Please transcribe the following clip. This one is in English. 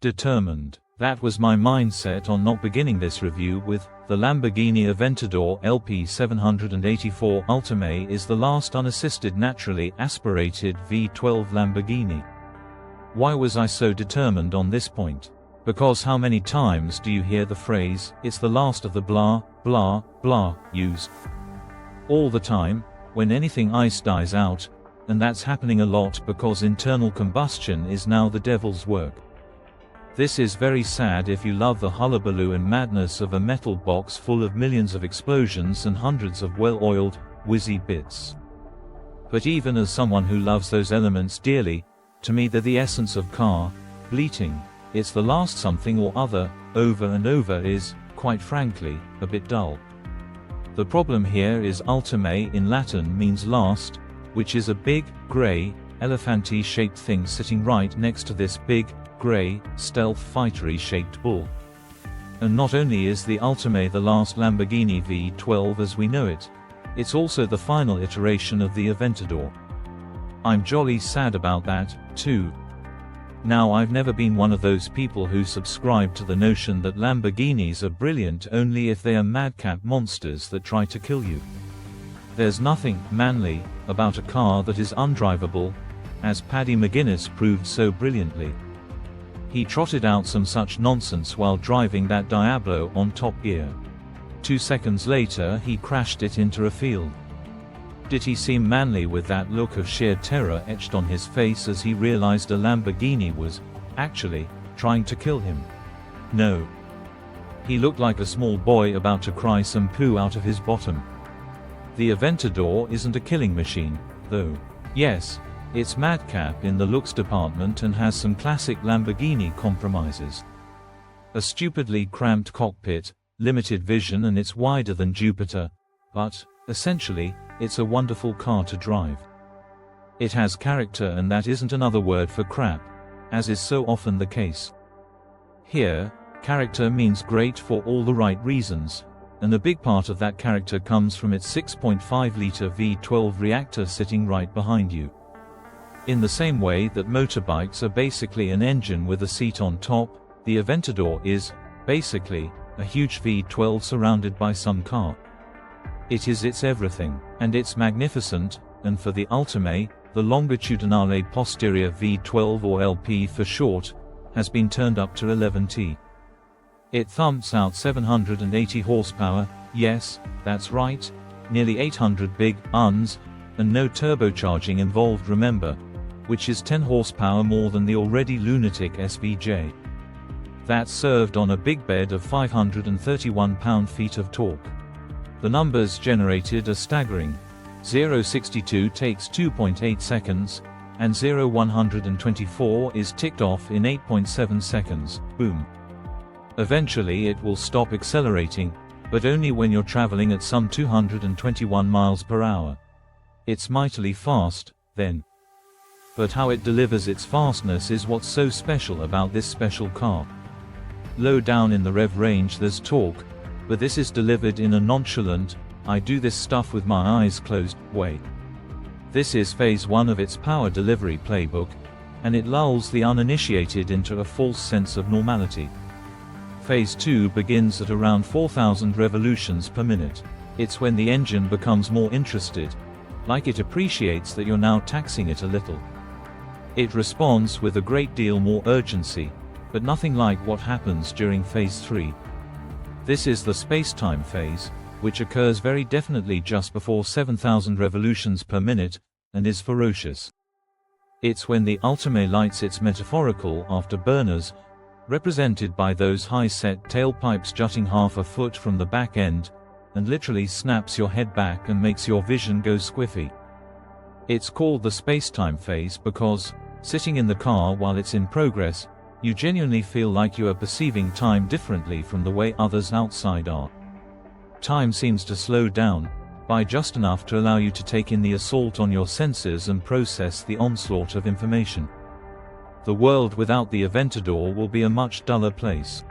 Determined. That was my mindset on not beginning this review with the Lamborghini Aventador LP 784 Ultime is the last unassisted naturally aspirated V12 Lamborghini. Why was I so determined on this point? Because how many times do you hear the phrase, "It's the last of the blah, blah, blah," used? All the time, when anything ice dies out, and that's happening a lot because internal combustion is now the devil's work. This is very sad if you love the hullabaloo and madness of a metal box full of millions of explosions and hundreds of well-oiled, whizzy bits. But even as someone who loves those elements dearly, to me they're the essence of car, bleating, "It's the last something or other," over and over is, quite frankly, a bit dull. The problem here is ultime in Latin means last, which is a big, grey, elephant-shaped thing sitting right next to this big, grey, stealth fightery-shaped bull. And not only is the Ultime the last Lamborghini V12 as we know it, it's also the final iteration of the Aventador. I'm jolly sad about that, too. Now I've never been one of those people who subscribe to the notion that Lamborghinis are brilliant only if they are madcap monsters that try to kill you. There's nothing manly about a car that is undrivable, as Paddy McGuinness proved so brilliantly. He trotted out some such nonsense while driving that Diablo on Top Gear. 2 seconds later he crashed it into a field. Did he seem manly with that look of sheer terror etched on his face as he realized a Lamborghini was, actually, trying to kill him? No. He looked like a small boy about to cry some poo out of his bottom. The Aventador isn't a killing machine, though. Yes, it's madcap in the looks department and has some classic Lamborghini compromises. A stupidly cramped cockpit, limited vision, and it's wider than Jupiter, but, essentially, it's a wonderful car to drive. It has character, and that isn't another word for crap, as is so often the case. Here, character means great for all the right reasons, and a big part of that character comes from its 6.5-liter V12 reactor sitting right behind you. In the same way that motorbikes are basically an engine with a seat on top, the Aventador is, basically, a huge V12 surrounded by some car. It is its everything, and it's magnificent, and for the Ultime, the longitudinale posterior V12 or LP for short, has been turned up to 11T. It thumps out 780 horsepower, yes, that's right, nearly 800 big uns, and no turbocharging involved, remember, which is 10 horsepower more than the already lunatic SVJ. That's served on a big bed of 531 pound-feet of torque. The numbers generated are staggering. 0-62 takes 2.8 seconds, and 0-124 is ticked off in 8.7 seconds, boom. Eventually it will stop accelerating, but only when you're traveling at some 221 miles per hour. It's mightily fast, then. But how it delivers its fastness is what's so special about this special car. Low down in the rev range there's torque, but this is delivered in a nonchalant, I do this stuff with my eyes closed way. This is phase 1 of its power delivery playbook, and it lulls the uninitiated into a false sense of normality. Phase 2 begins at around 4,000 revolutions per minute. It's when the engine becomes more interested, like it appreciates that you're now taxing it a little. It responds with a great deal more urgency, but nothing like what happens during phase 3. This is the space-time phase, which occurs very definitely just before 7,000 revolutions per minute, and is ferocious. It's when the Ultime lights its metaphorical afterburners, represented by those high-set tailpipes jutting half a foot from the back end, and literally snaps your head back and makes your vision go squiffy. It's called the space-time phase because, sitting in the car while it's in progress, you genuinely feel like you are perceiving time differently from the way others outside are. Time seems to slow down, by just enough to allow you to take in the assault on your senses and process the onslaught of information. The world without the Aventador will be a much duller place.